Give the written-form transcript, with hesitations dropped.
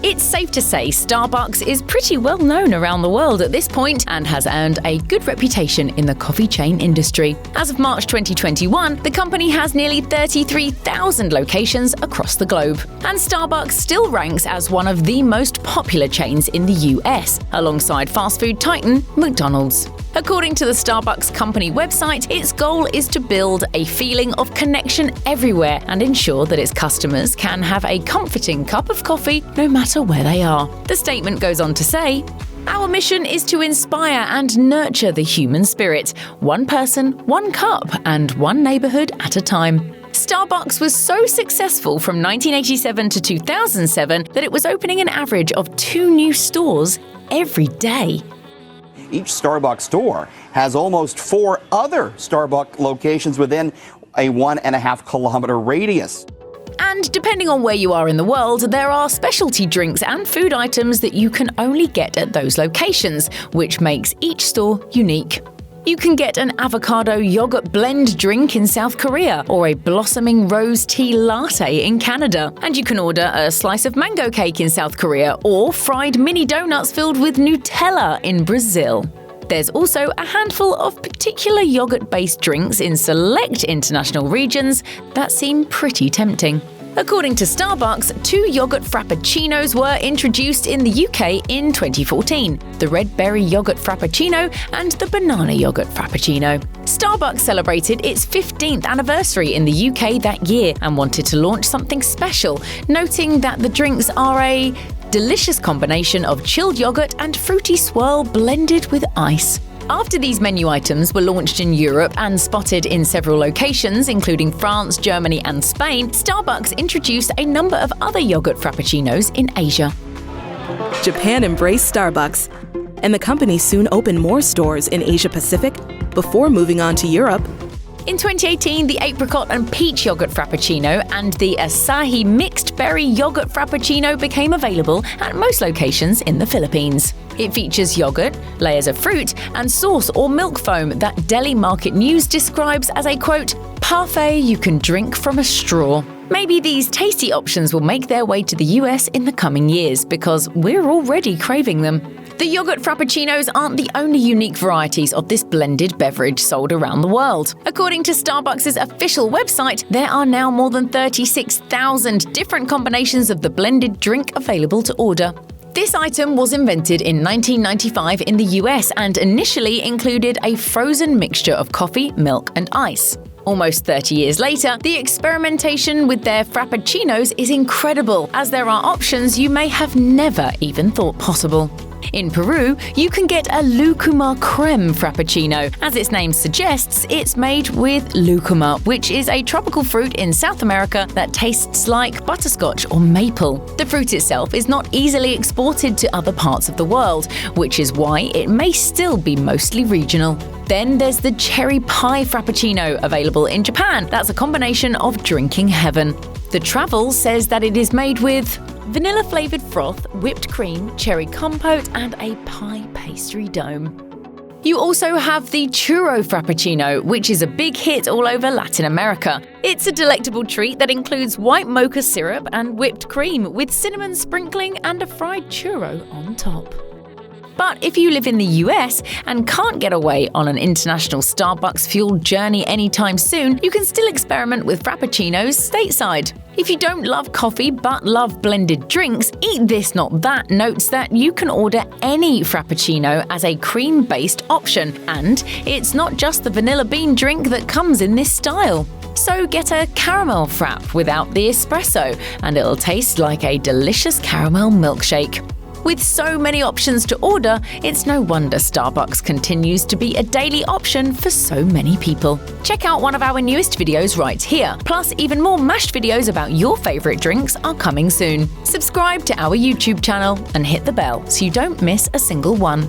It's safe to say Starbucks is pretty well known around the world at this point and has earned a good reputation in the coffee chain industry. As of March 2021, the company has nearly 33,000 locations across the globe. And Starbucks still ranks as one of the most popular chains in the US, alongside fast food titan McDonald's. According to the Starbucks company website, its goal is to build a feeling of connection everywhere and ensure that its customers can have a comforting cup of coffee no matter where they are. The statement goes on to say, "Our mission is to inspire and nurture the human spirit, one person, one cup, and one neighborhood at a time." Starbucks was so successful from 1987 to 2007 that it was opening an average of 2 new stores every day. Each Starbucks store has almost 4 other Starbucks locations within a 1.5-kilometer radius. And depending on where you are in the world, there are specialty drinks and food items that you can only get at those locations, which makes each store unique. You can get an avocado yogurt blend drink in South Korea or a blossoming rose tea latte in Canada. And you can order a slice of mango cake in South Korea or fried mini donuts filled with Nutella in Brazil. There's also a handful of particular yogurt-based drinks in select international regions that seem pretty tempting. According to Starbucks, 2 yogurt frappuccinos were introduced in the UK in 2014, the red berry yogurt frappuccino and the banana yogurt frappuccino. Starbucks celebrated its 15th anniversary in the UK that year and wanted to launch something special, noting that the drinks are a delicious combination of chilled yogurt and fruity swirl blended with ice. After these menu items were launched in Europe and spotted in several locations, including France, Germany, and Spain, Starbucks introduced a number of other yogurt frappuccinos in Asia. Japan embraced Starbucks, and the company soon opened more stores in Asia Pacific before moving on to Europe. In 2018, the apricot and peach yogurt frappuccino and the Asahi mixed berry yogurt frappuccino became available at most locations in the Philippines. It features yogurt, layers of fruit, and sauce or milk foam that Delhi Market News describes as a, quote, parfait you can drink from a straw. Maybe these tasty options will make their way to the US in the coming years because we're already craving them. The yogurt frappuccinos aren't the only unique varieties of this blended beverage sold around the world. According to Starbucks' official website, there are now more than 36,000 different combinations of the blended drink available to order. This item was invented in 1995 in the US and initially included a frozen mixture of coffee, milk, and ice. Almost 30 years later, the experimentation with their frappuccinos is incredible, as there are options you may have never even thought possible. In Peru, you can get a lucuma creme frappuccino. As its name suggests, it's made with lucuma, which is a tropical fruit in South America that tastes like butterscotch or maple. The fruit itself is not easily exported to other parts of the world, which is why it may still be mostly regional. Then there's the cherry pie frappuccino, available in Japan. That's a combination of drinking heaven. The Travel says that it is made with vanilla-flavored froth, whipped cream, cherry compote, and a pie pastry dome. You also have the churro frappuccino, which is a big hit all over Latin America. It's a delectable treat that includes white mocha syrup and whipped cream with cinnamon sprinkling and a fried churro on top. But if you live in the US and can't get away on an international Starbucks-fueled journey anytime soon, you can still experiment with frappuccinos stateside. If you don't love coffee but love blended drinks, Eat This Not That notes that you can order any frappuccino as a cream-based option, and it's not just the vanilla bean drink that comes in this style. So get a caramel frap without the espresso, and it'll taste like a delicious caramel milkshake. With so many options to order, it's no wonder Starbucks continues to be a daily option for so many people. Check out one of our newest videos right here. Plus, even more mashed videos about your favorite drinks are coming soon. Subscribe to our YouTube channel and hit the bell so you don't miss a single one.